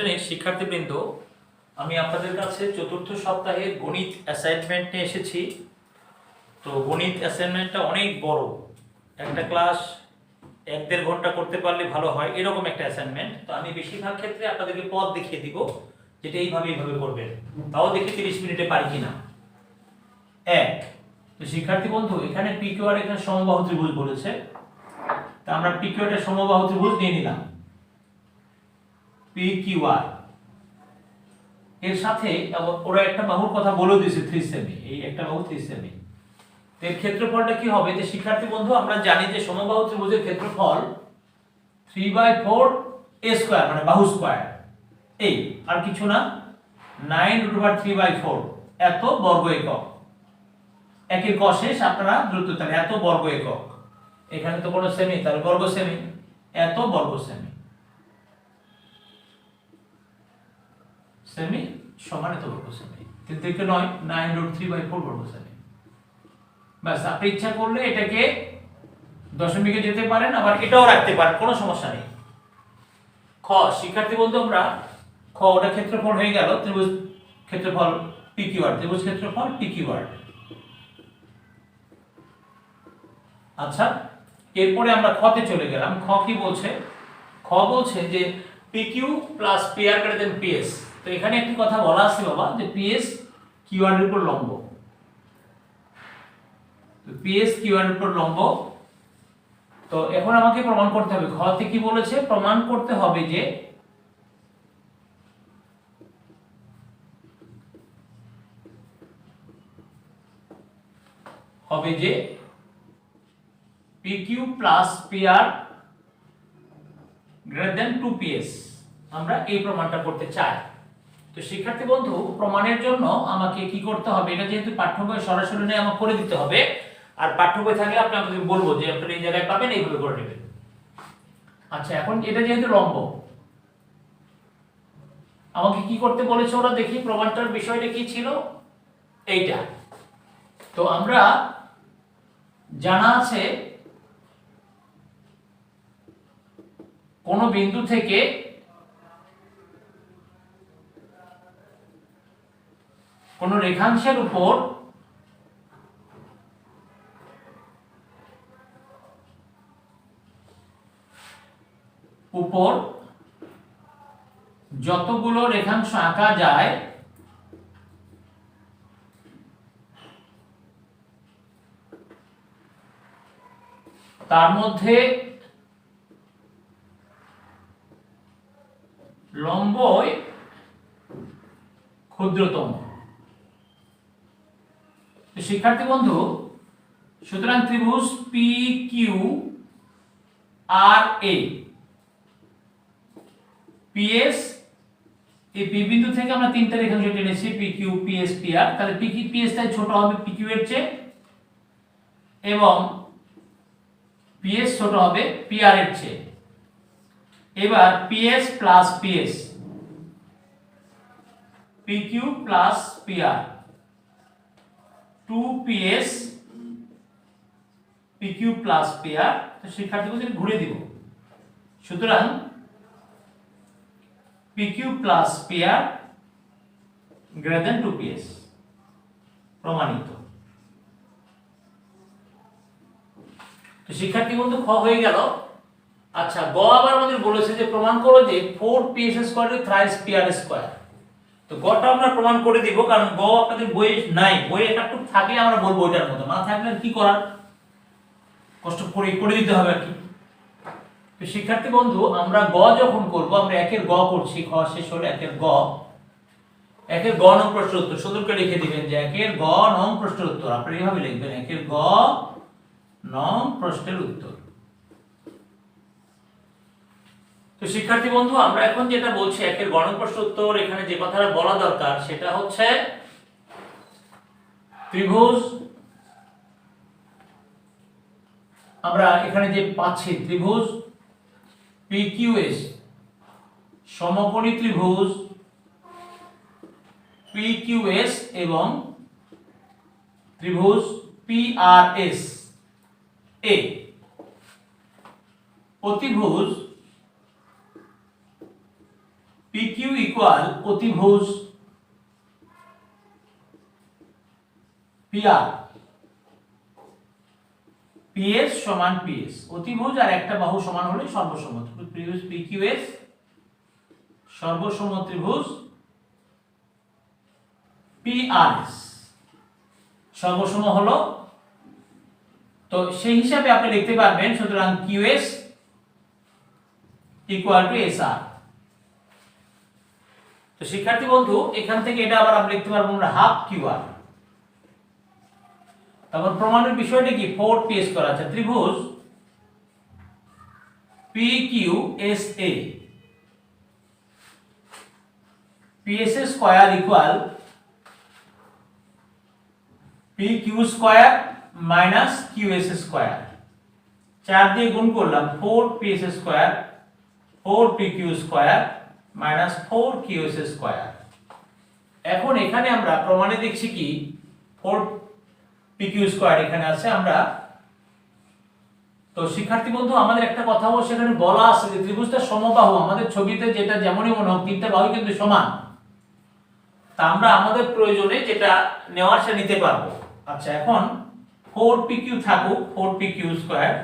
শ্রেণীর শিক্ষার্থীবৃন্দ, আমি আপনাদের কাছে চতুর্থ সপ্তাহের গণিত অ্যাসাইনমেন্ট নিয়ে এসেছি। তো গণিত অ্যাসাইনমেন্টটা অনেক বড়, একটা ক্লাস 1-1.5 ঘন্টা করতে পারলে ভালো হয়, এরকম একটা অ্যাসাইনমেন্ট। তো আমি বেশিরভাগ ক্ষেত্রে আপনাদেরকে পথ দেখিয়ে দিব, যেটা এইভাবে করবেন। তাও দেখি 30 মিনিটে পারি কিনা। এক, তো শিক্ষার্থী বন্ধু, এখানে পিকিউ আর এখানে সমবাহু ত্রিভুজ বলেছে, তা আমরা পিকিউ এর সমবাহু ত্রিভুজ নিয়ে নিলাম PQR। এর সাথে ওরা একটা বাহুর কথা বলে দিয়েছে 3 সেমি, এই একটা বাহু 3 সেমি। এর ক্ষেত্রফলটা কি হবে? যে শিক্ষার্থী বন্ধু, আমরা জানি যে সমবাহু ত্রিভুজের ক্ষেত্রফল 3/4 a স্কয়ার, মানে বাহু স্কয়ার, এই আর কিছু না, 9√3/4 এত বর্গ একক। একের ক শেষ, আপনারা দ্রুত তাহলে এত বর্গ একক। এখানে তো কোনো সেমি, তাহলে বর্গ সেমি, এত বর্গ সেমি, সেমি সমান এত বর্গ সেমি। 3 থেকে 9, 9√3/4 বর্গ সেমি। বাস, আপনি ইচ্ছা করলে এটাকে দশমিকে যেতে পারেন, আবার এটাও রাখতে পারেন, কোনো সমস্যা নেই। খ, শিক্ষার্থী বন্ধু, আমরা খ ওটা ক্ষেত্রফল হয়ে গেল, ত্রিভুজ ক্ষেত্রফল PQR, ত্রিভুজ ক্ষেত্রফল PQR। আচ্ছা, এরপরে আমরা খতে চলে গেলাম। খ কি বলছে? খ বলছে যে PQ plus PR greater than PS। তো এখানে একটি কথা বলা আছে বাবা, যে PS QR এর উপর লম্ব। তো PS QR এর উপর লম্ব। তো এখন আমাকে প্রমাণ করতে হবে, খতে কি বলেছে? প্রমাণ করতে হবে যে PQ plus PR greater than 2PS। আমরা এই প্রমাণটা করতে চাই। তো শিক্ষার্থী বন্ধু, প্রমাণের জন্য আমাকে কি করতে হবে? এটা যেহেতু পাঠ্য বই সরাসরি নেই, আমাকে করে দিতে হবে। আর পাঠ্য বই থাকলে আপনি আমাকে বলবো যে আপনি এই জায়গায় পাবেন, এইভাবে করে নেবেন। আচ্ছা, এখন এটা যেহেতু লম্ব, আমাকে কি করতে বলেছে ওরা? দেখি প্রমাণটার বিষয়টা কি ছিল, এইটা। তো আমরা জানা আছে কোন বিন্দু থেকে কোন রেখাংশের উপর যতগুলো রেখাংশ আঁকা যায় তার মধ্যে লম্বই ক্ষুদ্রতম। শিক্ষার্থী বন্ধু, সুতরাং ত্রিভুজ PQRA, PS, এই P বিন্দু থেকে আমরা তিনটা রেখাংশ টেনেছি, PQ PS PR। তাহলে PQ PS টাই ছোট হবে PQ এর চেয়ে, এবং PS ছোট হবে PR এর চেয়ে। এবার PS plus PS, PQ plus PR, 2PS PQ plus PR। তো শিক্ষার্থীদের ঘুরে দিব। সুতরাং PQ plus PR greater than 2PS, প্রমাণিত। তো শিক্ষার্থী বন্ধু, খ হয়ে গেল। আচ্ছা, গ আবার আমাদের বলেছে যে প্রমাণ করো যে 4PS square thrice PR square. তো গটা আমরা প্রমাণ করে দিব, কারণ গ আপনাদের বইয়ে নাই, বইয়ে একটু থাকলে আমরা বলবো ওইটার মতো, না থাকলে কি করার, কষ্ট করে দিতে হবে আর কি। তো শিক্ষার্থী বন্ধু, আমরা গ যখন করব, আমরা একের গ করছি, খ শেষ হলে একের গ নং প্রশ্নের উত্তর সুন্দর করে লিখে দিবেন যে একের গ নং প্রশ্নের উত্তর। আপনারা এইভাবে লিখবেন, একের গ নং প্রশ্নের উত্তর। তো শিক্ষার্থী বন্ধু, আমরা এখন যেটা বলছি একের গ নং প্রশ্নের উত্তর, এখানে যে কথাটা বলা দরকার সেটা হচ্ছে ত্রিভুজ, আমরা এখানে যে পাচ্ছি ত্রিভুজ PQS, সমকোণী ত্রিভুজ PQS এবং ত্রিভুজ PRS A, অতিভুজ PQ ইকুয়াল অতিভুজ PR, PS সমান PS, অতিভুজ আর একটা বাহু সমান হলে সর্বসম ত্রিভুজ PQS সর্বসম ত্রিভুজ PRS সর্বসম হলো। তো সেই হিসাবে আপনি লিখতে পারবেন সুতরাং QS ইকুয়াল টু SR। তো শিক্ষার্থী বন্ধু এখান থেকে এটা আবার আমরা লিখতে পারবো আমরা হাফ QR। তারপর প্রমাণের বিষয়টা কি 4PS করা আছে ত্রিভুজ PQSA PSA square equal PQ square minus QS square, 4 দিয়ে গুণ করলাম 4PS square 4PQ square minus 4QS square. এখন এখানে আমরা প্রমাণে দেখছি কি 4PQ স্কয়ার এখানে আছে আমরা। তো শিক্ষার্থী বন্ধু আমাদের একটা কথা সেখানে বলা আছে যে ত্রিভুজটা সমবাহু, আমাদের ছবিতে যেটা যেমনই মনে হোক তিনটা বাহু কিন্তু সমান, তা আমরা আমাদের প্রয়োজনে যেটা নেওয়ার সেটা নিতে পারবো। আচ্ছা এখন 4PQ থাকুক 4PQ স্কয়ার,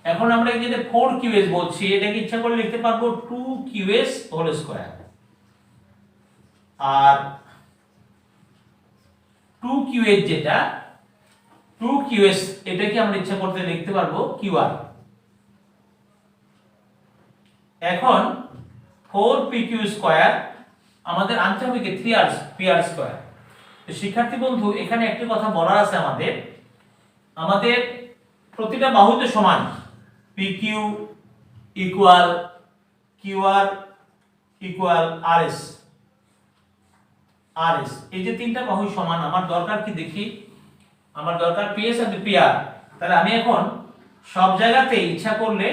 এখন আমরা এই যে 4QS বলছি এটাকে ইচ্ছা করে লিখতে পারবো 2QS হোল স্কয়ার, আর 2QS যেটা 2QS এটাকে আমরা ইচ্ছা করতে লিখতে পারবো QR। এখন 4PQ স্কয়ার আমাদের আনতে হবে কি 3PR স্কয়ার। তো শিক্ষার্থী বন্ধু এখানে একটা কথা বলার আছে আমাদের প্রতিটা বাহু তো সমান, PQ equal QR equal RS এই যে তিনটা বাহু সমান, আমার দরকার কি দেখি, আমার দরকার PS আর PR। তাহলে আমি এখন সব জায়গাতে ইচ্ছা করলে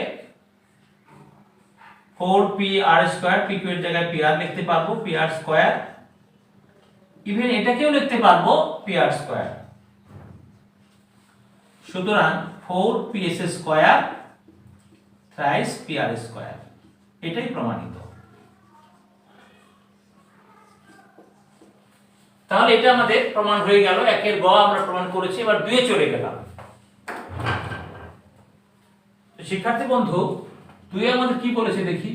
4PR স্কয়ার PQ এর জায়গায় PR লিখতে পারবো PR স্কয়ার, ইভেন এটাকেও লিখতে পারবো PR স্কয়ার। সুতরাং 4PS square thrice PR square, এটাই প্রমাণিত। তাহলে এটা আমাদের প্রমাণ হয়ে গেল, একের গ আমরা প্রমাণ করেছি, এবার দুয়ে চলে গেলাম। শিক্ষার্থী বন্ধু দুয়ে আমাদের কি বলেছে দেখি,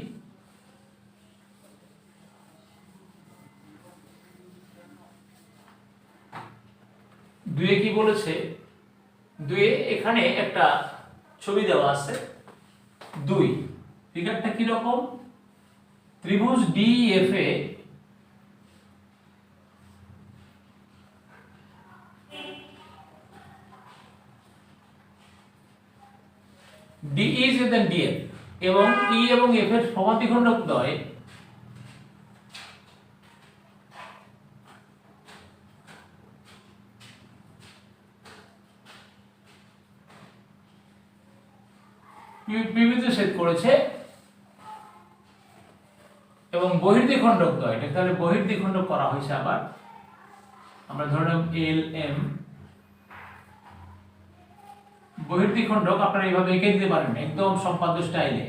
দুয়ে কি বলেছে, দুয়ে এখানে একটা ছবি দেওয়া আছে 2, ফিগারটা কি রকম, ত্রিভুজ DEF A D is within DF এবং E এবং F এর সমাধিখণ্ডক দ্বয় বিবিধ ছেদ করেছে এবং বহির্দ্বিখণ্ডক দ্বয়, এটা তাহলে বহির্দ্বিখণ্ডক করা হয়েছে। আবার আমরা ধরে নেব LM বহির্দ্বিখণ্ডক, আপনারা এইভাবে এঁকে দিতে পারেন একদম সম্পাদ্য স্টাইলে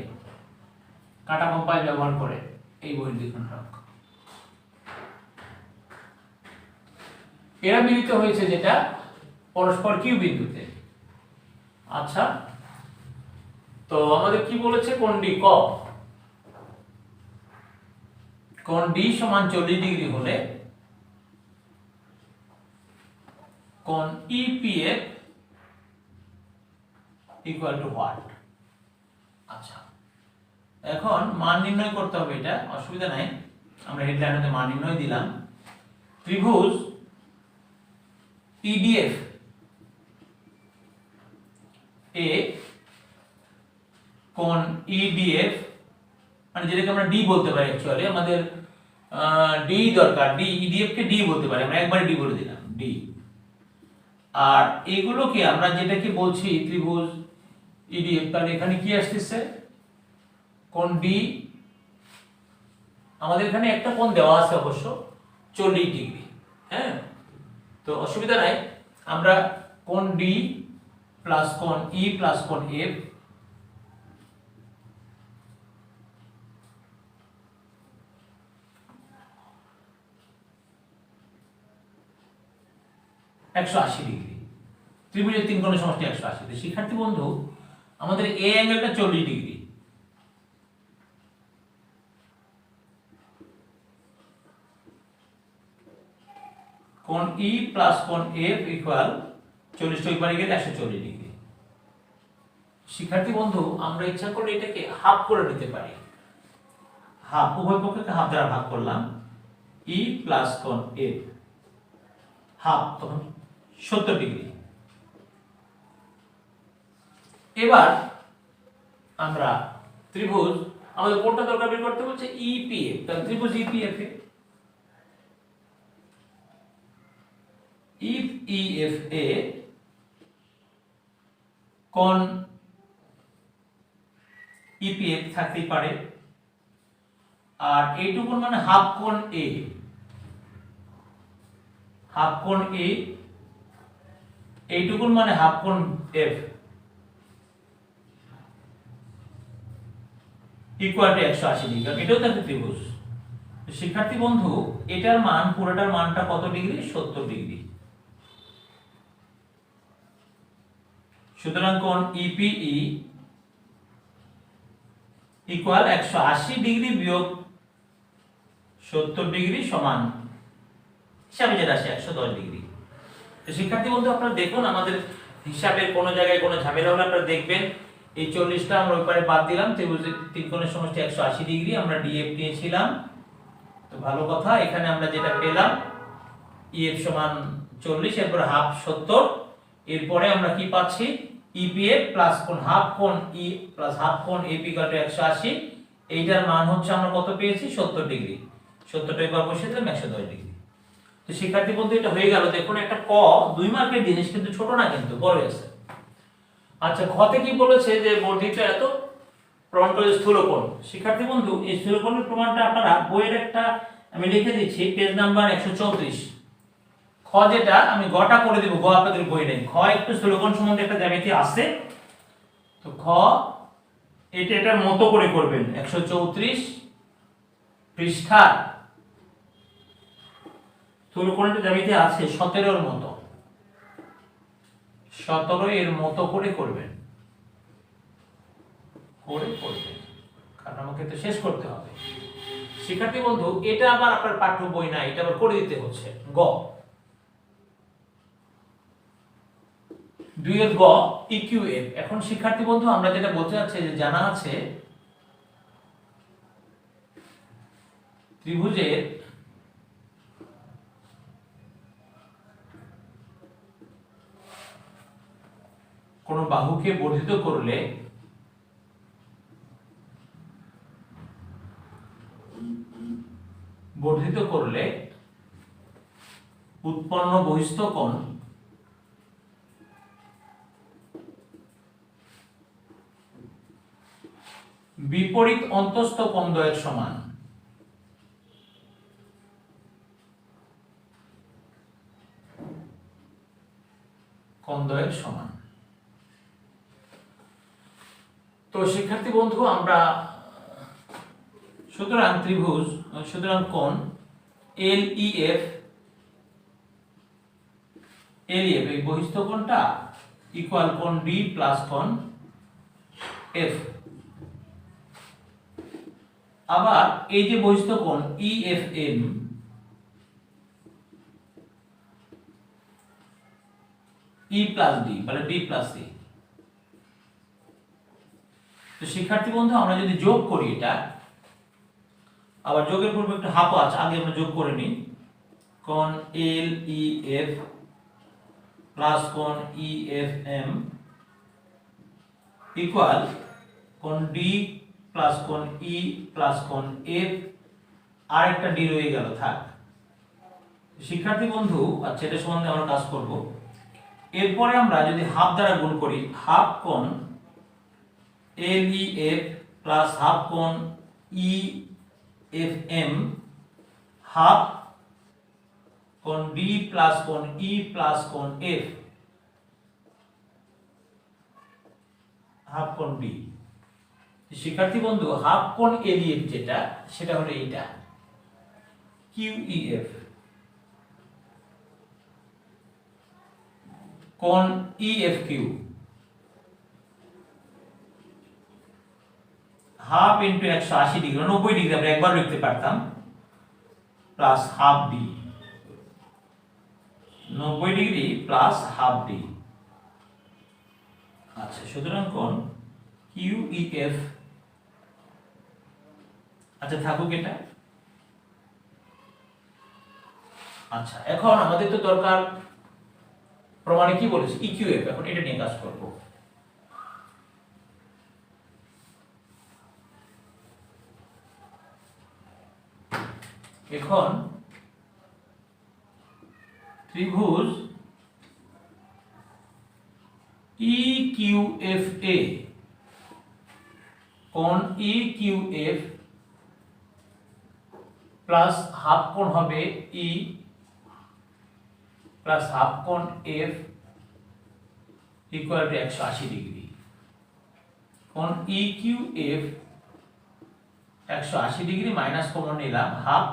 কাটা কম্পাস ব্যবহার করে, এই বহির্দ্বিখণ্ডক এরা মিলিত হয়েছে যেটা পরস্পর কিউ বিন্দুতে। আচ্ছা তো আমাদের কি বলেছে, কোণ ডি কোণ ডি সমান 40 ডিগ্রি হলে কোণ EPF ইকুয়াল টু হোয়াট। আচ্ছা এখন মান নির্ণয় করতে হবে, এটা অসুবিধা নাই, আমরা হেডলাইনে মান নির্ণয় দিলাম। ত্রিভুজ EDF এ কোণ EDF মানে যেটাকে আমরা ডি বলতে পারি, অ্যাকচুয়ালি আমাদের ডি দরকার, ডি EDF কে ডি বলতে পারি, আমরা একবারে ডি বলে দিলাম ডি। আর এগুলোকে আমরা যেটাকে বলছি ত্রিভুজ EDF, তাহলে এখানে কি আসতেছে, কোণ ডি, আমাদের এখানে একটা কোণ দেওয়া আছে অবশ্য 40 ডিগ্রি, হ্যাঁ তো অসুবিধা নাই, আমরা কোণ ডি প্লাস কোণ ই প্লাস কোণ এফ 180 ডিগ্রি। ত্রিভুজের তিন কোণের সমষ্টি 180। তো শিক্ষার্থী বন্ধু আমাদের এ অ্যাঙ্গেলটা 40 ডিগ্রি, কোণ ই প্লাস কোণ এফ ইকুয়াল 40 টা উপরে গেলে 140 ডিগ্রি। শিক্ষার্থী বন্ধু আমরা ইচ্ছা করলে এটাকে হাফ করে নিতে পারি। হাফ, উভয় পক্ষকে হাফ দ্বারা ভাগ করলাম, ই প্লাস কোণ এফ হাফ, তখন 70 ডিগ্রি। এবার আমরা ত্রিভুজ, আমাদের কোনটা দরকার বের করতে বলছে, ইপিএফ। তাহলে ত্রিভুজ ইপিএফ এ if EF এ কোণ EPF থাকতেই পারে, আর এইটুকুন মানে হাফ কোণ এ, হাফ কোণ এ, এইটুকুন মানে হাফ কোণ এফ ইকুয়াল টু 180 ডিগ্রি, কারণ এটাও থাকে ত্রিভুজ। শিক্ষার্থী বন্ধু এটার মান, পুরোটার মানটা কত ডিগ্রি, 70 ডিগ্রি। সুতরাং কোণ ইপিই ইকুয়াল 180 ডিগ্রি বিয়োগ 70 ডিগ্রি সমান হিসাবে যেটা আসে 110 ডিগ্রি। তো শিক্ষার্থী বন্ধু আপনারা দেখুন আমাদের হিসাবের কোনো জায়গায় কোনো ঝামেলা হলে আপনারা দেখবেন, এই 40টা আমরা ওই পারে বাদ দিলাম, ত্রিভুজের তিন কোণের সমষ্টি 180 ডিগ্রি, আমরা ডিএফ নিয়েছিলাম। তো ভালো কথা, এখানে আমরা যেটা পেলাম ইএফ সমান 40, এরপর হাফ 70, এরপরে আমরা কি পাচ্ছি, ইপিএফ প্লাস কোণ হাফ কোণ ই প্লাস হাফ কোণ এপি ইকুয়াল টু 180। এইটার মান হচ্ছে আমরা কত পেয়েছি, 70 ডিগ্রি। 70টা এবার বসিয়ে দিলাম 110 ডিগ্রি। তো শিক্ষার্থী বন্ধু এটা হয়ে গেল। দেখুন একটা ক 2 মার্কের জিনিস, কিন্তু ছোট না, কিন্তু বড় আছে। আচ্ছা, খতে কি বলেছে যে বর্ধিত এত প্রমাণ করে স্থূলকোণ। শিক্ষার্থী বন্ধু এই স্থূলকোণের প্রমাণটা আপনারা বইয়ের একটা আমি লিখে দিচ্ছি, পেজ নাম্বার 134। খ যেটা আমি গটা করে দিব, গ আপনাদের বই নেই। খ একটু স্থূলকোণ সম্বন্ধে একটা জ্যামিতি আছে, তো খ এটা এটার মতো করে করবেন। 134 পৃষ্ঠা স্থূলকোণের জ্যামিতি আছে 17 মতো, 17 এর মতো করে করবেন, কারণ আমাকে তো শেষ করতে হবে। শিক্ষার্থী বন্ধু এটা আবার আপনার পাঠ্য বই না, এটা আবার করে দিতে হচ্ছে। গ 2 এর গ ইকিউএফ। এখন শিক্ষার্থী বন্ধু আমরা যেটা বলতে যাচ্ছি, যে জানা আছে ত্রিভুজের কোন বাহুকে বর্ধিত করলে উৎপন্ন বহিস্থ কোণ বিপরীত অন্তস্থ কোণদ্বয়ের সমান। তো শিক্ষার্থী বন্ধু আমরা সুতরাং ত্রিভুজ, সুতরাং কোণ এলইএফ এই বহিস্থ কোণটা ইকুয়াল কোণ ডি প্লাস কোণ এফ। আবার এই যে বহিস্থ কোণ ইএফএম ই প্লাস ডি মানে ডি প্লাস সি। তো শিক্ষার্থী বন্ধু আমরা যদি যোগ করি, এটা আবার যোগের পূর্বে একটু হাফ আছে, আগে আমরা যোগ করে নিই। কোণ এল ই এফ প্লাস কোণ ই এফ এম ইকুয়াল কোণ ডি প্লাস কোণ ই প্লাস কোণ এফ, আর একটা ডি রয়ে গেল, থাক। শিক্ষার্থী বন্ধু আচ্ছা এটা সম্বন্ধে আমরা কাজ করব। এরপরে আমরা যদি হাফ দ্বারা গুণ করি, হাফ কোণ এল ই এফ প্লাস হাফ কোণ ই এফ এম হাফ কোণ ডি প্লাস কোণ ই প্লাস কোণ এফ হাফ কোণ ডি। শিক্ষার্থী বন্ধু হাফ কোণ এলইএফ যেটা, সেটা হলো এইটা কিউইএফ। কোণ EFQ half into 180 degree 90 degree আমরা একবার লিখতে পারতাম plus half D 90 degree plus half D. আচ্ছা সুতরাং কোণ QEF আচ্ছা থাকুক এটা। আচ্ছা এখন আমাদের তো দরকার প্রমাণে কি বলেছে EQF, এখন এটা নিয়ে কাজ করব। এখন ত্রিভুজ EQFA কোণ EQF প্লাস হাফ কোণ হবে E প্লাস হাফ কোণ F ইকুয়াল টু 180 ডিগ্রি। কোণ EQF 180 ডিগ্রি মাইনাস কমন নিলাম হাফ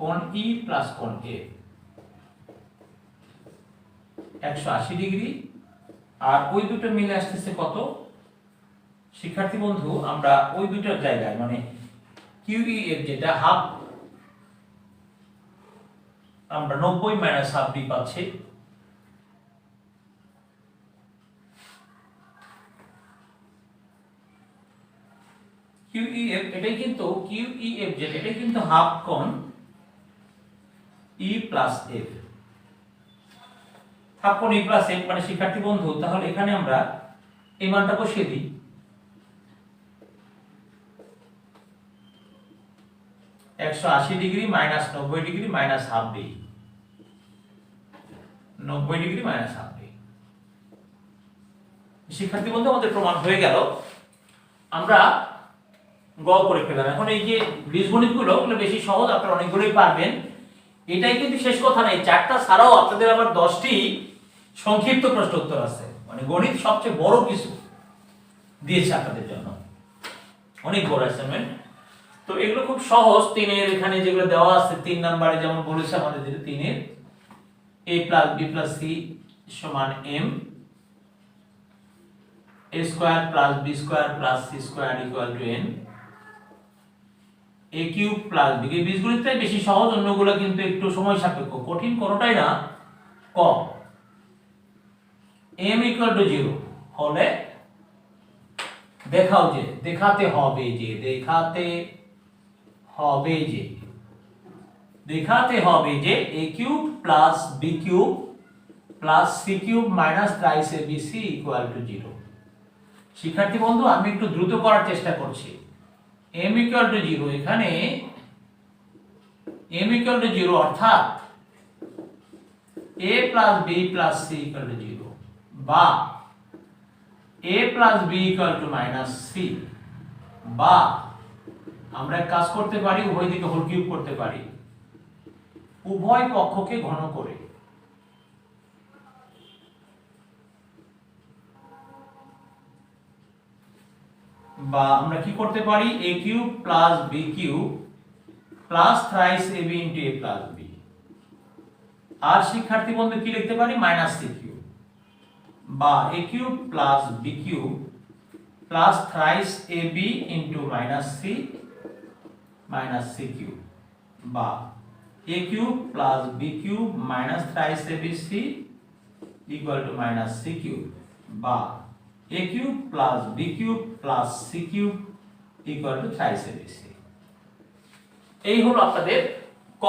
কোণ E প্লাস কোণ F 180 ডিগ্রি, আর ওই দুটো মিলে আসতেছে কত শিক্ষার্থী বন্ধু? আমরা ওই দুটোর জায়গায় মানে QEF যেটা হাফ আমরা 90 মাইনাস হাফ ডি পাচ্ছি, QEF এটাই কিন্তু QEF যেটা এটাই কিন্তু হাফ কোণ E প্লাস F, হাফ কোণ E প্লাস F মানে শিক্ষার্থী বন্ধু তাহলে এখানে আমরা এই মানটা বসিয়ে দিই। 180 degree minus 90 degree minus half D 90 degree minus half D. শিক্ষার্থী বন্ধু আমাদের প্রমাণ হয়ে গেল, আমরা গ করে ফেললাম। এখন এই যে বীজগণিতগুলো ওগুলো বেশি সহজ, আপনারা অনেকগুলোই পারবেন। এটাই কিন্তু শেষ কথা নেই, চারটা ছাড়াও আপনাদের আবার 10টি সংক্ষিপ্ত প্রশ্ন উত্তর আছে, মানে গণিত সবচেয়ে বড় কিছু দিয়েছে আপনাদের জন্য, অনেক বড় অ্যাসাইনমেন্ট। তো এগুলো খুব সহজ। 3-এর এখানে যেগুলো দেওয়া আছে 3 নম্বরে যেমন বলেছে আমাদের যে 3-এর a plus b plus c সমান m a square plus b square plus c square equal to n a cube plus b, এই বীজগণিতটাই বেশি সহজ, অন্যগুলো কিন্তু একটু সময় সাপেক্ষ, কঠিন কোনটাই না, কম। m ইকুয়াল টু 0 হলে দেখাও যে দেখাতে হবে যে দেখাতে হবে যে a cube plus b cube plus c cube minus thrice abc equal to 0। শিক্ষার্থী বন্ধু আমি একটু দ্রুত করার চেষ্টা করছি। m ইকুয়াল টু 0, এখানে m ইকুয়াল টু 0 অর্থাৎ a plus b plus c equal to 0 বা a plus b equal to minus c, বা আমরা কাজ করতে পারি উভয় দিকে হোল কিউব করতে পারি, উভয় পক্ষকে ঘন করে, বা আমরা কি করতে পারি a cube plus b cube plus thrice ab into a plus b, আর শিক্ষার্থী বন্ধু কি লিখতে পারি মাইনাস c কিউব, বা a cube plus b cube plus thrice ab into minus c cube, বা a cube plus b cube minus thrice abc equal to minus c cube, বা a cube plus b cube plus c cube equal to thrice abc। এই হলো আপনাদের ক।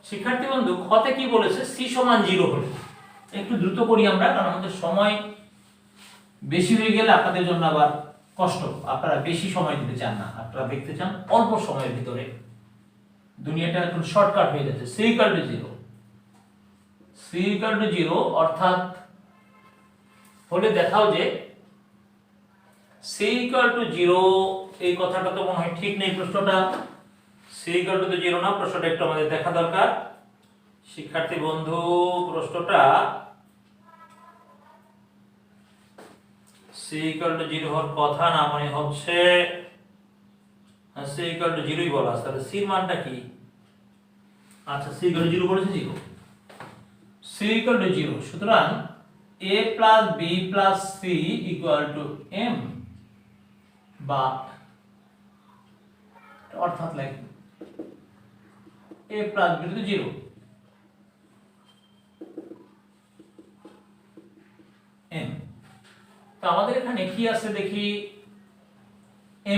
শিক্ষার্থী বন্ধু খতে কি বলেছে c সমান 0 হলে, একটু দ্রুত করি আমরা কারণ আমাদের সময় বেশি হয়ে গেলে আপনাদের জন্য আবার কষ্ট, আপনারা বেশি সময় দিতে চান না, আপনারা দেখতে চান অল্প সময়ের ভিতরে, দুনিয়াটা এখন শর্টকাট হয়ে যাচ্ছে। c equal to 0, c equal to 0 অর্থাৎ হলে দেখাও যে c ইকুয়াল টু 0, এই কথাটা তো মনে হয় ঠিক নেই প্রশ্নটা, c ইকুয়াল টু 0 না, প্রশ্নটা একটু আমাদের দেখা দরকার। শিক্ষার্থী বন্ধু প্রশ্নটা c ইকুয়াল টু 0 হওয়ার কথা না, মানে হচ্ছে c ইকুয়াল টু 0ই বলা আছে, তাহলে c এর মানটা কি? আচ্ছা c ইকুয়াল টু 0 বলেছে 0, c c equal to 0, সুতরাং a plus b plus c equal to m, বা অর্থাৎ like a plus b to 0 m। তো আমাদের এখানে কি আছে দেখি,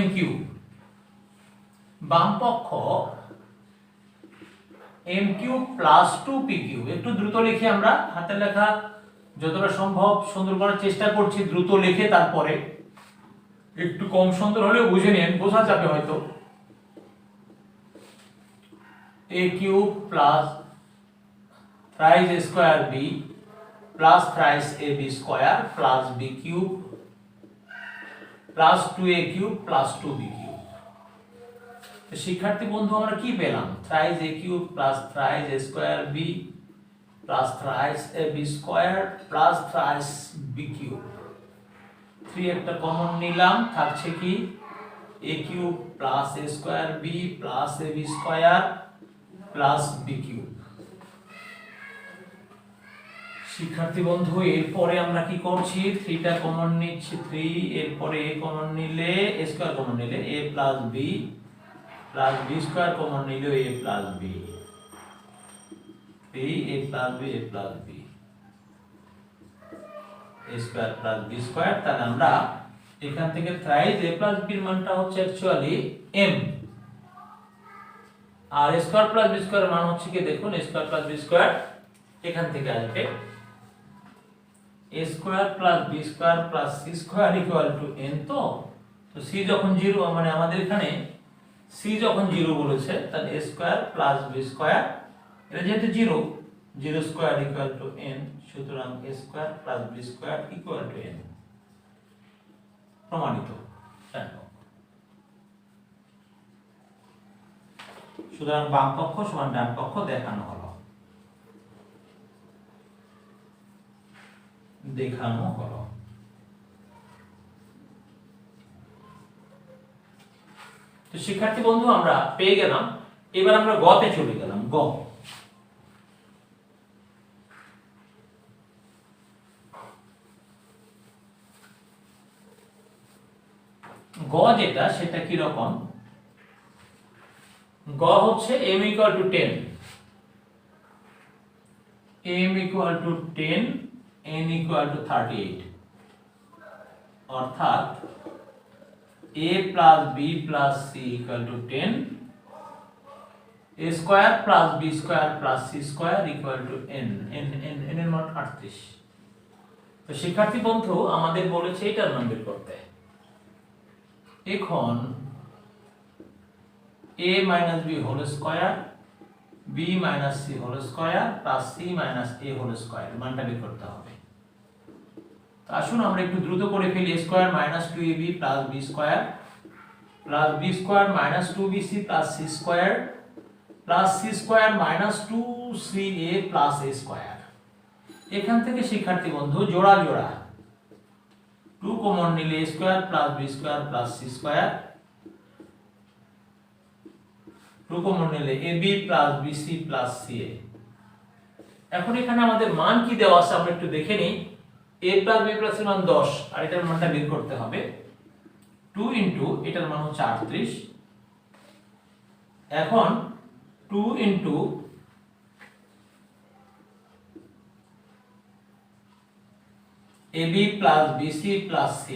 m কিউব, বাম পক্ষ m cube plus 2p cube. একটু দ্রুত লিখে, আমরা হাতের লেখা যতটা সম্ভব সুন্দর করার চেষ্টা করছি, দ্রুত লিখে, তারপরে একটু কম সুন্দর হলেও বুঝে নিন, বোঝা যাবে হয়তো। a cube plus thrice a square b plus thrice ab square plus b cube plus 2a cube plus 2b cube. তো শিক্ষার্থী বন্ধু আমরা কি পেলাম, thrice a cube plus thrice a square b plus thrice ab square plus thrice b cube. 3 একটা common নিলাম, থাকছে কি a cube plus a square b plus ab square plus b cube. শিক্ষার্থী বন্ধু এরপরে আমরা কি করছি, 3 টা কমন নিচ্ছি, 3, এরপরে a কমন নিলে a স্কয়ার কমন নিলে a plus b plus b square common নিলে a plus b, 3 a plus b a plus b a square plus b square. তাহলে আমরা এখান থেকে thrice a প্লাস b এর মানটা হচ্ছে অ্যাকচুয়ালি m, আর a square plus b square এর মান হচ্ছে কি দেখুন, a square plus b square এখান থেকে আসবে a square plus b square plus c square equal to n। তো c যখন 0, মানে আমাদের এখানে c যখন 0 বলেছে, তাহলে a square plus b square, এটা যেহেতু 0, 0 স্কয়ার ইকুয়াল টু n, সুতরাং a square plus b square equal to n, প্রমাণিত। সুতরাং বাম পক্ষ সমান ডান পক্ষ দেখানো হলো। তো শিক্ষার্থী বন্ধু আমরা পেয়ে গেলাম, এবার আমরা গতে চলে গেলাম। গ যেটা, সেটা কি রকম, গ হচ্ছে m equal to 10, m equal to 10, n equal to 38, অর্থাৎ a plus b plus c equal to 10, a square plus b square plus c square equal to n এর মান 38। তো শিক্ষার্থী বন্ধু আমাদের বলেছে এটার মান বের করতে। এখন a minus b whole square b minus c whole square plus c minus a whole square মানটা বের করতে হবে। তো আসুন আমরা একটু দ্রুত করে ফেলি, a square minus 2ab plus b square plus b square minus 2bc plus c square plus c square minus 2ca plus a square। এখান থেকে শিক্ষার্থী বন্ধু জোড়া জোড়া 2 কমন নিলে a square plus b square plus c square, 2 common নিলে ab plus bc plus ca। এখন এখানে আমাদের মান কি দেওয়া আছে আমরা একটু দেখে নেই। a plus b plus এর মান 10, আর এটার মানটা বের করতে হবে 2 ইনটু এটার মান হচ্ছে 38। এখন 2 into ab plus bc plus c,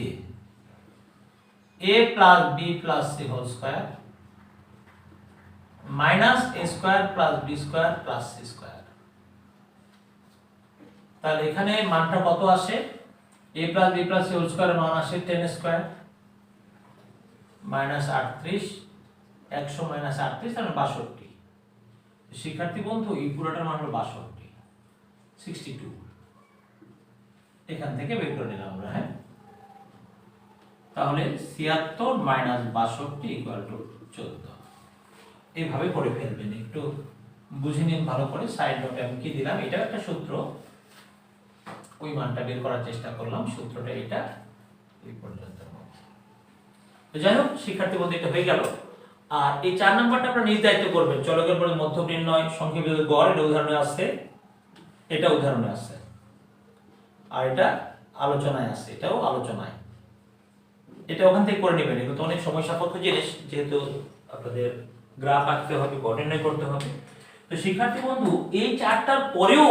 a plus b plus c whole square minus a square plus b square plus c square। তাহলে এখানে মানটা কত আসে, a plus b plus c whole square এর মান আসে 10 স্কয়ার minus 38, 100 minus 38 তাহলে 62। শিক্ষার্থী বন্ধু এই পুরোটার মান হলো 62, 62। এখান থেকে বের করে নিলাম আমরা। হ্যাঁ, তাহলে 76 minus 62 equal to 14। এইভাবে করে ফেলবেন, একটু বুঝে নিন ভালো করে। সাইড নোটে আমি কি দিলাম, এটা একটা সূত্র, ওই মানটা বের করার চেষ্টা করলাম, সূত্রটা এটা এই পর্যন্ত। তো যাই হোক শিক্ষার্থী বন্ধু এটা হয়ে গেল। আর এই 4 নাম্বারটা আপনারা নিজ দায়িত্ব করবেন, চলকের পরে মধ্যক নির্ণয়, সংক্ষেপে গড়, এটা উদাহরণে আসছে। এটা উদাহরণে আছে, আর এটা আলোচনায় আছে, এটাও আলোচনায়। এটা ওখান থেকে করে নেবেন, এগুলো তো অনেক সময় সাপেক্ষ জিনিস, যেহেতু আপনাদের গ্রাফ আঁকতে হবে, কোঅর্ডিনেট করতে হবে। তো শিক্ষার্থী বন্ধু, এই চারটার পরেও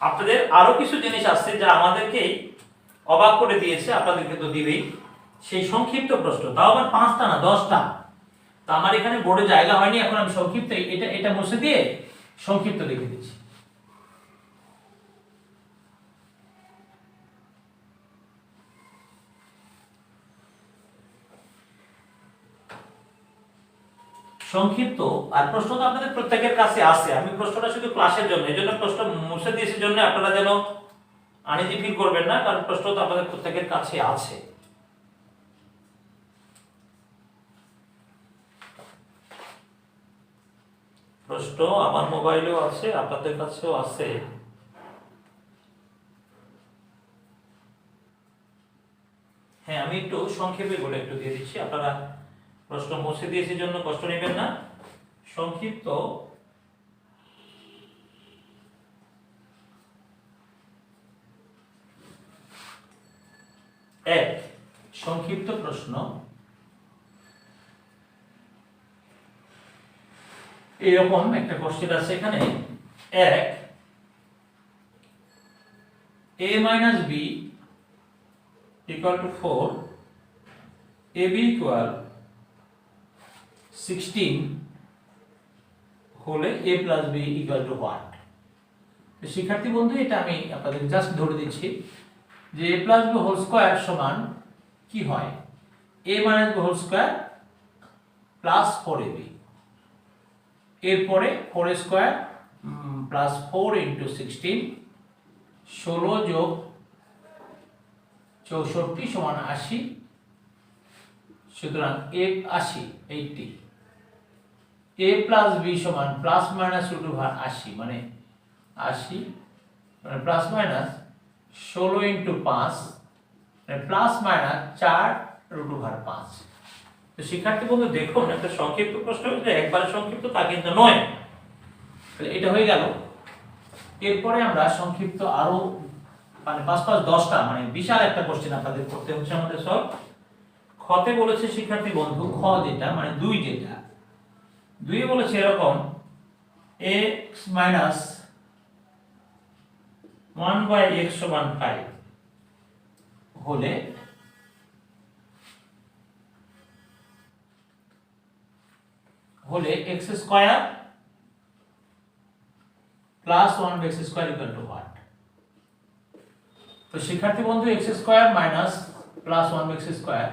আপনাদের আরো কিছু জিনিস আছে যা আমাদেরকে অবাক করে দিয়েছে, আপনাদেরকে তো দিবেই। সেই সংক্ষিপ্ত প্রশ্ন, তাও আবার 5টা না 10টা। তো আমার এখানে বোর্ডে জায়গা হয়নি, এখন আমি সংক্ষিপ্ত এটা মুছে দিয়ে সংক্ষিপ্ত লিখে দিচ্ছি। সংক্ষিপ্ত আর প্রশ্ন তো আপনাদের প্রত্যেকের কাছে আছে, আমি প্রশ্নটা শুধু ক্লাসের জন্য, এই জন্য প্রশ্ন মুছে দিয়েছি, জন্য আপনারা যেন আনইজি ফিল করবেন না, কারণ প্রশ্ন তো আপনাদের প্রত্যেকের কাছে আছে। প্রশ্ন আমার মোবাইলেও আছে, আপনাদের কাছেও আছে। হ্যাঁ, আমি একটু সংক্ষেপে বলে একটু দিয়ে দিচ্ছি, আপনারা প্রশ্ন মুছে দিয়েছি জন্য কষ্ট নেবেন না। সংক্ষিপ্ত এক, সংক্ষিপ্ত প্রশ্ন, এরকম একটা কোশ্চেন আছে এখানে। এক, a minus b equal to 4, ab equal 16 হলে a plus b equal to what? তো শিক্ষার্থী বন্ধু, এটা আমি আপনাদের জাস্ট ধরে দিচ্ছি যে a plus b whole square সমান কি হয়, a minus b whole square plus 4ab, এরপরে 4 স্কয়ার প্লাস 4 ইন্টু 16, 16 যোগ 64 সমান 80, সুতরাং a 80, a প্লাস b সমান প্লাস মাইনাস রুট ওভার 80, মানে 80 মানে প্লাস মাইনাস 16 ইন্টু 5 মানে প্লাস মাইনাস 4 রুট ওভার 5। তো শিক্ষার্থী বন্ধু দেখুন, একটা সংক্ষিপ্ত প্রশ্ন হচ্ছে, একবারে সংক্ষিপ্ত তা কিন্তু নয়। তাহলে এটা হয়ে গেল। এরপরে আমরা সংক্ষিপ্ত আরো মানে 5 5 10টা, মানে বিশাল একটা কোশ্চেন আপনাদের করতে হচ্ছে আমাদের সলভ। খতে বলেছে শিক্ষার্থী বন্ধু, খ যেটা মানে 2 যেটা 2 এ বলেছে এরকম x মাইনাস 1/x সমান 5 হলে x square plus 1x square equal to what? তো শিক্ষার্থী বন্ধু, x square minus plus 1x square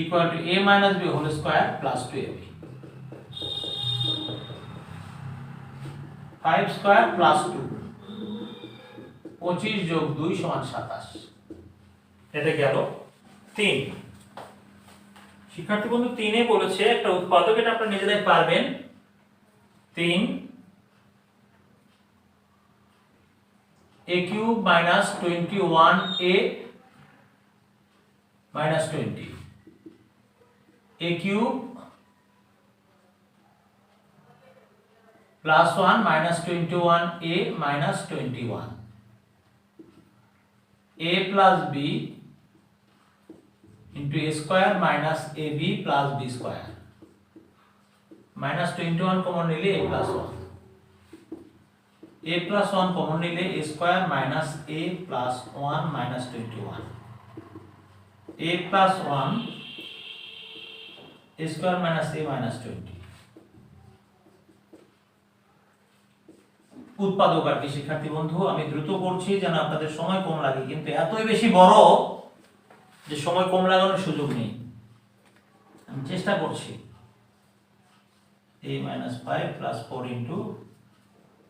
equal to a minus b whole square plus 2ab, 5 square plus 2, 25 যোগ 2 সমান 27। এটা গেল 3। শিক্ষার্থী বন্ধু 3 এ বলেছে একটা উৎপাদক, এটা আপনারা নিজেরাই পারবেন। 3 a cube minus 21a minus 20, a cube plus 1 minus 21a minus 21, a plus b into a square minus ab plus b square, minus 21 common নিলে a plus 1, a plus 1 common নিলে a square minus a plus 1 minus 21, a plus 1 a square minus a minus 20। উৎপাদক আর কি শিক্ষার্থী বন্ধু, আমি দ্রুত করছি যেন আপনাদের সময় কম লাগে, কিন্তু এতই বেশি বড় যে সময় কম লাগানোর সুযোগ নেই, আমি চেষ্টা করছি। a minus 5 plus 4 into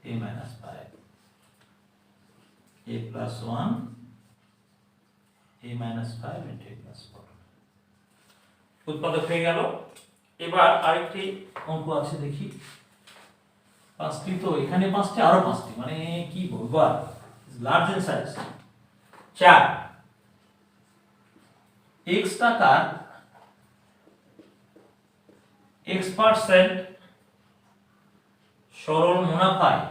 a minus 5, a plus 1 a minus 5 into a plus 4, উৎপাদক হয়ে গেল। এবার আরেকটি অঙ্ক আছে, দেখি। 5টি, তো এখানে 5টি, আরো 5টি, মানে কি বলবো আর, লার্জ ইন সাইজ। 4, x টাকার x% সরল মুনাফায়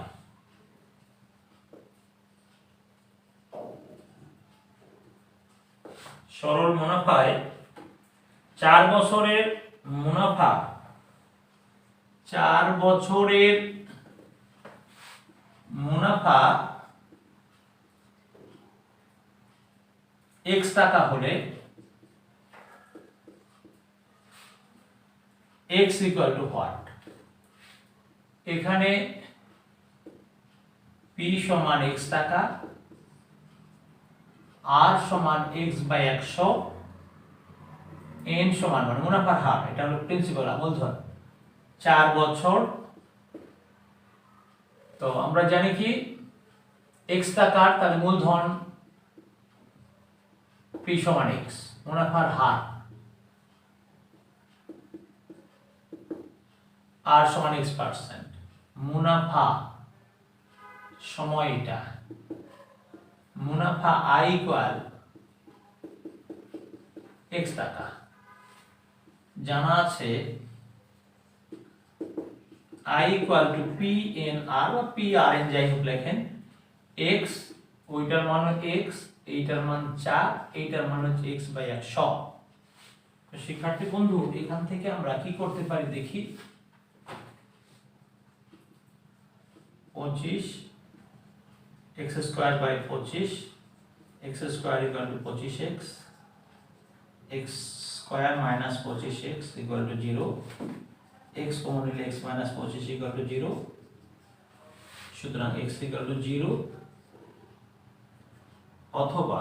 সরল মুনাফায় 4 বছরের মুনাফা 4 বছরের মুনাফা x টাকা হলে x equal to what? এখানে p সমান x টাকা, r সমান x বাই 100, n সমান মানে মুনাফার হার, এটা হলো প্রিন্সিপাল মূলধন 4 বছর। তো আমরা জানি কি x টাকার তাহলে মূলধন p সমান x, মুনাফার হার r সমান x%, মুনাফা সময়টা মুনাফা i ইকুয়াল x টাকা। জানা আছে i ইকুয়াল টু p/n/r বা p/r/n যাই হোক লেখেন, x ওইটার মান x, এইটার মান 4, এইটার মান হচ্ছে x বাই 100। তো শিক্ষার্থী বন্ধু এখান থেকে আমরা কি করতে পারি দেখি, 25 x square by 25, x square equal to 25x, x square minus 25x equal to 0, x common নিলে x মাইনাস 25 ইকুয়াল টু 0, সুতরাং x ইকুয়াল টু 0 অথবা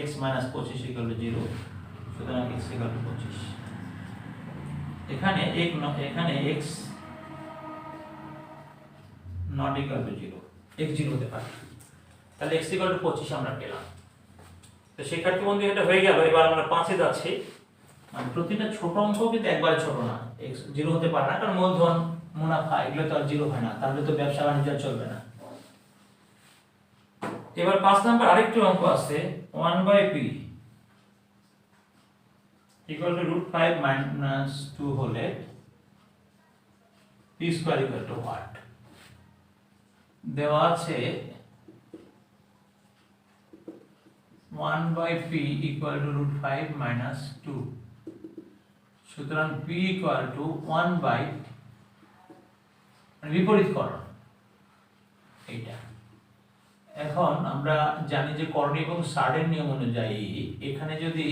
x মাইনাস 25 ইকুয়াল টু 0, সুতরাং x ইকুয়াল টু 25। এখানে x not equal to 0, x 0 হতে পারে, তাহলে x equal to 25 আমরা পেলাম। তো শিক্ষার্থী বন্ধু এটা হয়ে গেল। এবার আমরা 5 এ যাচ্ছি, মানে প্রতিটা ছোট অঙ্ক কিন্তু একবারে ছোট না, x 0 হতে পারে না, কারণ মূলধন মুনাফা এগুলো তো আর 0 হয় না, তাহলে তো ব্যবসা বাণিজ্য চলবে না। এবার 5 নাম্বার আরেকটি অঙ্ক আছে, 1/p ইকুয়াল টু √5 মাইনাস 2 হলে p square equal to what? দেওয়া আছে 1/p ইকুয়াল টু √5 মাইনাস 2, সুতরাং p ইকুয়াল টু 1 বাই বিপরীতকরণ এইটা। এখন আমরা জানি যে কর্ণী এবং সার্ডের নিয়ম অনুযায়ী এখানে যদি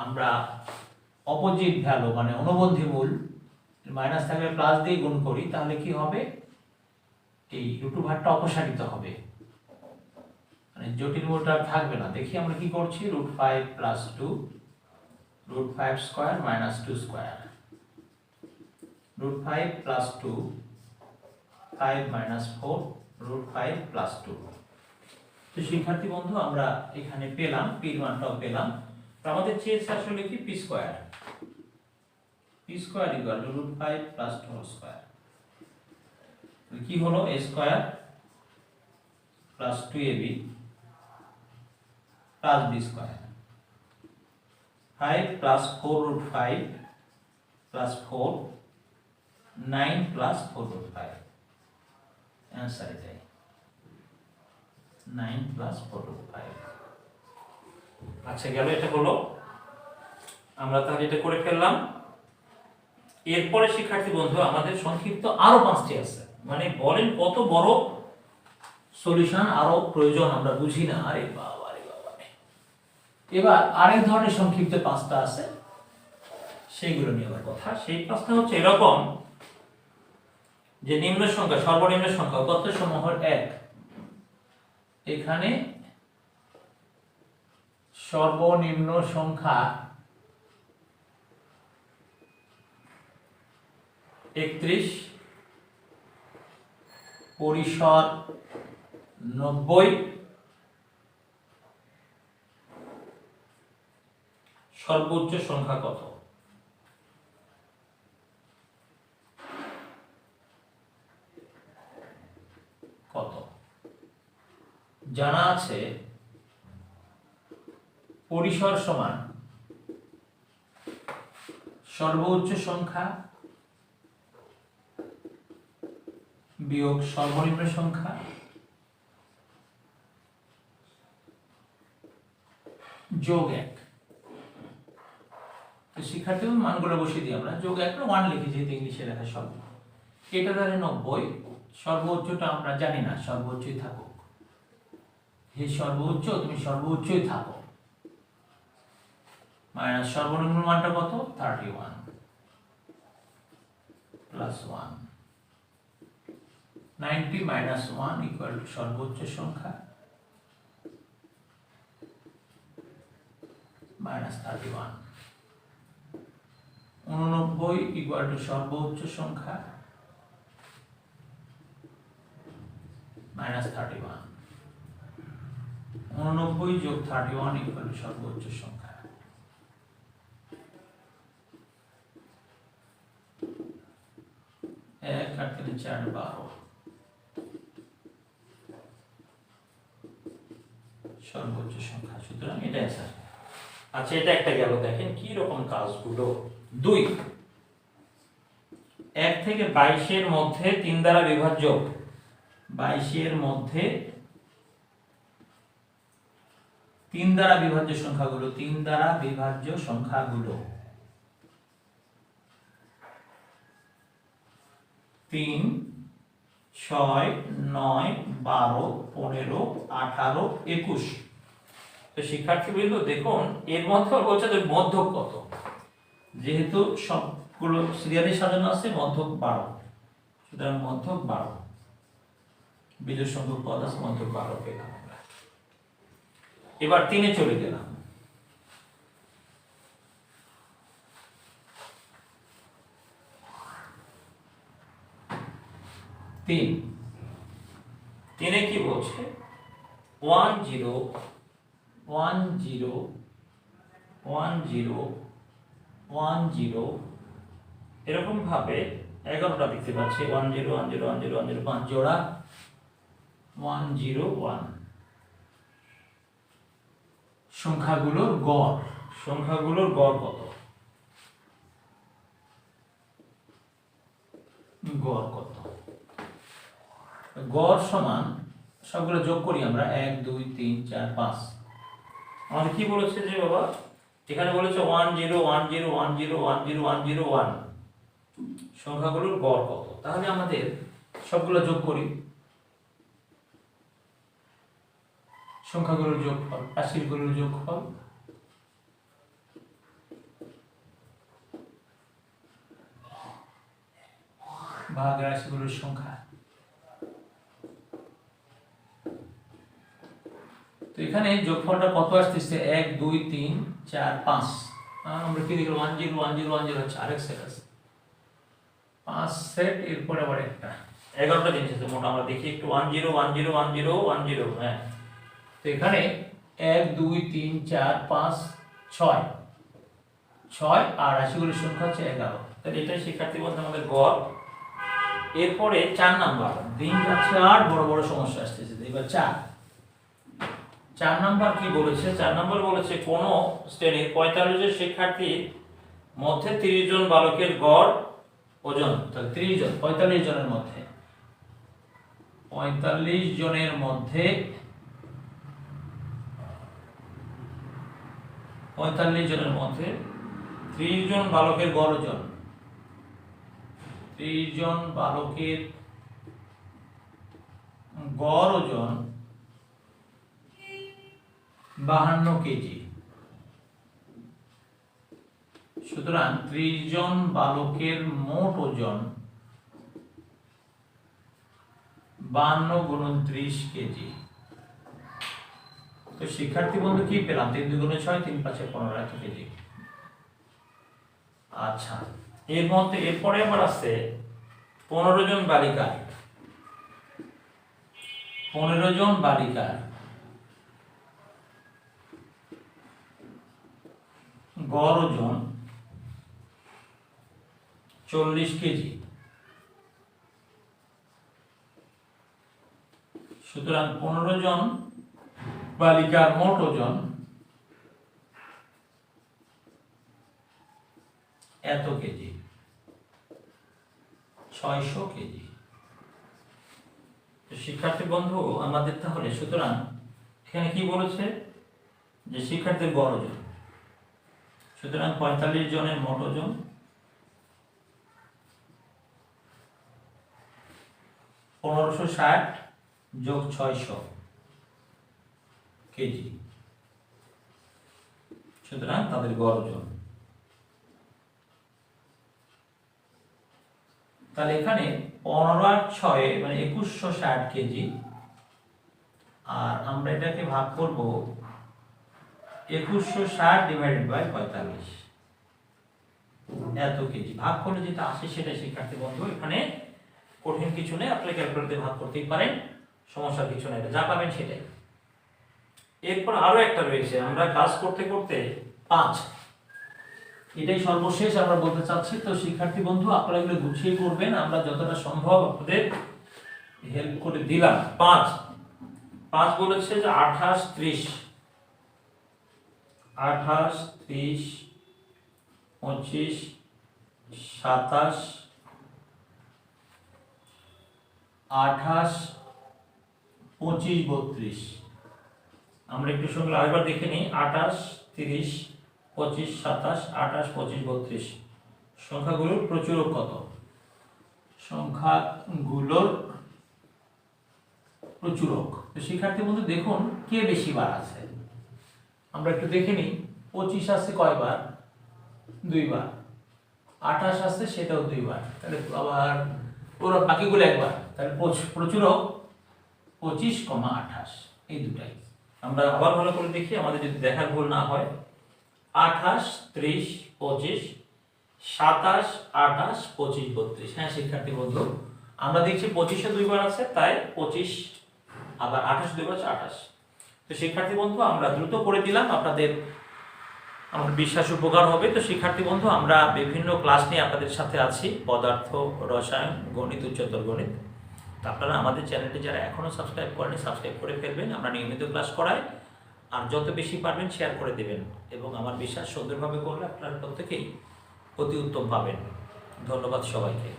আমরা অপোজিট ভ্যালু মানে অনুবন্ধী মূল মাইনাস থাকলে প্লাস দিয়ে গুণ করি, তাহলে কি হবে, এই রুটু ভাগটা অপসারিত হবে, মানে জটিল মূলটা থাকবে না। দেখি আমরা কি করছি, √5 plus 2, √5 square minus 2 square, √5 plus 2 5 minus 4, √5 plus 2। তো শিক্ষার্থী বন্ধু আমরা এখানে পেলাম p এর মানটাও পেলাম। আমাদের চেয়েছে আসলে কি p square equal two √5 plus 2 square, কি হলো a square plus 2ab plus b square, 5 plus 4 √5 plus 4, 9 plus 4 √5, answer এটাই 9 প্লাস 4 √5। আচ্ছা গেল, এটা হলো, আমরা তাহলে এটা করে ফেললাম। এরপরে শিক্ষার্থী বন্ধু আমাদের সংক্ষিপ্ত আরো 5টি আছে, মানে বলেন কত বড় সলিউশন আরো প্রয়োজন আমরা বুঝি না। আরে বাবা রে বাবা, এবার আরেক ধরনের সংক্ষিপ্ত 5টা আছে, সেইগুলো নিয়ে আমার কথা। সেই 5টা হচ্ছে এরকম যে নিম্ন সংখ্যা সর্বনিম্ন সংখ্যা কত সমূহের 1, এখানে সর্বনিম্ন সংখ্যা 31, পরিসর 90, সর্বোচ্চ সংখ্যা কত? কত জানা আছে, পরিসর সমান সর্বোচ্চ সংখ্যা বিয়োগ সর্বনিম্ন সংখ্যা যোগ 1। তো শিক্ষার্থী বন্ধু মানগুলো বসিয়ে দিই আমরা, যোগ 1 1 লিখি যেহেতু ইংলিশে লেখা সব। এটা ধরে 90, সর্বোচ্চটা আমরা জানি না, সর্বোচ্চই থাকুক। হে সর্বোচ্চ তুমি সর্বোচ্চই থাকো, মাইনাস সর্বনিম্ন মানটা কত 31 প্লাস 1, 90 মাইনাস 1 ইকুয়াল টু সর্বোচ্চ সংখ্যা মাইনাস 31, 89 ইকুয়াল টু সর্বোচ্চ সংখ্যা মাইনাস 31, 89 যোগ 31 ইকুয়াল টু সর্বোচ্চ সংখ্যা। এক আর 3 4 12 সর্বোচ্চ সংখ্যা। সুতরাং এটা অ্যান্সার। আচ্ছা এটা একটা গেল, দেখেন কি রকম কাজগুলো। 2 1 থেকে 22 এর মধ্যে 3 দ্বারা বিভাজ্য, 22 এর মধ্যে 3 দ্বারা বিভাজ্য সংখ্যাগুলো, 3 দ্বারা বিভাজ্য সংখ্যাগুলো 3 6 9 12 15 18 21। তো শিক্ষার্থীবৃন্দ দেখুন এর মধ্যে বলছে যে মধ্যক কত, যেহেতু সবগুলো সিরিয়ালি সাজানো আছে মধ্যক 12, সুতরাং মধ্যক 12, বিজোড় সংখ্যক পদ আছে মধ্যক 12 পেলাম আমরা। এবার 3-এ চলে গেলাম। 3-এ কি বলছে 1 0 1 0 1 0 1 0, এরকম ভাবে 11টা দেখতে পাচ্ছি 1 0 1 0 1 0 1 0 5 জোড়া 1 0 1। সংখ্যাগুলোর গড়, সংখ্যাগুলোর গড় কত, গড় কত, গড় সমান সবগুলো যোগ করি আমরা 1 2 3 4 5। আমাদের কি বলেছে যে বাবা এখানে বলেছে 1 0 1 0 1 0 1 0 1 0 1, সংখ্যাগুলোর গড় কত। তাহলে আমাদের সবগুলো যোগ করি, সংখ্যাগুলোর যোগফল, রাশিগুলোর যোগফল, ভাগ রাশিগুলোর সংখ্যা। তো এখানে যোগফলটা কত আসতেছে 1 2 3 4 5। আমরা কি দেখলাম 1 0 1 0 1 0 হচ্ছে আরেক সেট আছে 5 সেট, এরপরে আবার একটা 11টা জিনিস আছে মোট। আমরা দেখি একটু 1 0 1 0 1 0 1 0। হ্যাঁ, তো এখানে 1 2 3 4 5 6 6 আর রাশিগুলোর সংখ্যা হচ্ছে 11। তাহলে এটাই শিক্ষার্থী বন্ধু আমাদের গড়। এরপরে 4 নাম্বার, দিন যাচ্ছে আর বড় বড় সমস্যা আসতেছে। এবার 4 নাম্বার কি বলেছে, 4 নাম্বার বলেছে কোন শ্রেণীর 45 জন শিক্ষার্থীর মধ্যে 30 জন বালকের গড় ওজন, তাহলে 30 জন 45 জনের মধ্যে 45 জনের মধ্যে 45 জনের মধ্যে 30 জন বালকের গড় ওজন, 30 জন বালকের গড় ওজন 52 কেজি। সুতরাং 30 জন বালকের মোট ওজন 52 × 30 কেজি। তো শিক্ষার্থী বন্ধু কি পেলাম 3 2 × 6 3 5 15 এত কেজি। আচ্ছা এর মধ্যে এরপরে আবার আছে 15 জন বালিকার, 15 জন বালিকার গড় ওজন 40 কেজি। সুতরাং 15 জন বালিকার মোট ওজন এত কেজি, 600 কেজি। শিক্ষার্থী বন্ধু আমাদের তাহলে সুতরাং এখানে কি বলেছে যে শিক্ষার্থীর গড় ওজন। সুতরাং 45 জনের মোট ওজন (1560 + 600 কেজি। সুতরাং তাদের গড় ওজন। তাহলে এখানে 15 আর 6 মানে 2160 কেজি, আর আমরা এটাকে ভাগ করব 2160 ডিভাইডেড বাই 45, এত কেজি। ভাগ করলে যেটা আসে সেটা শিক্ষার্থী বন্ধু, এখানে কঠিন কিছু নেই, আপনি ক্যালকুলেটর দিয়ে ভাগ করতেই পারেন, সমস্যা কিছু নেই, যা পাবেন সেটাই। এরপর আরো একটা রয়েছে, আমরা কাজ করতে করতে 5, এটাই সর্বশেষ আমরা বলতে চাচ্ছি। তো শিক্ষার্থী বন্ধু আপনারা এগুলো গুছিয়ে করবেন, আমরা যতটা সম্ভব আপনাদের হেল্প করে দিলাম। 5 বলেছে যে 28, 30, 28, 30, 25, 27, 28, 25, 32। আমরা একটু সঙ্গে আরেকবার দেখে নিই। 28, 30, 25, 27, 28, 25, 32 সংখ্যাগুলোর প্রচুরক কত? সংখ্যাগুলোর প্রচুরক। তো শিক্ষার্থী বন্ধু দেখুন কে বেশি বার আছে, আমরা একটু দেখে নিই। 25 আসছে কয়বার? 2 বার। 28 আসছে সেটাও 2 বার, তাহলে আবার পুরো বাকিগুলো একবার, তাহলে প্রচুরক 25, 28 এই দুটাই। আমরা আবার ভালো করে দেখি, আমাদের যদি দেখার ভুল না হয়। 28, 30, 25, 27, 28, 25, 32। হ্যাঁ শিক্ষার্থী বন্ধু, আমরা দেখছি 25 2 বার আছে, তাই 25, আবার 28 2 বার আছে 28। তো শিক্ষার্থী বন্ধু আমরা দ্রুত করে দিলাম, আপনাদের আমার বিশ্বাস উপকার হবে। তো শিক্ষার্থী বন্ধু আমরা বিভিন্ন ক্লাস নিয়ে আপনাদের সাথে আছি, পদার্থ, রসায়ন, গণিত, উচ্চতর গণিত। তো আপনারা আমাদের চ্যানেলটি যারা এখনও সাবস্ক্রাইব করেনি সাবস্ক্রাইব করে ফেলবেন, আমরা নিয়মিত ক্লাস করাই, আর যত বেশি পারবেন শেয়ার করে দেবেন, এবং আমার বিশ্বাস সুন্দরভাবে করলে আপনারা প্রত্যেকেই অতি উত্তম পাবেন। ধন্যবাদ সবাইকে।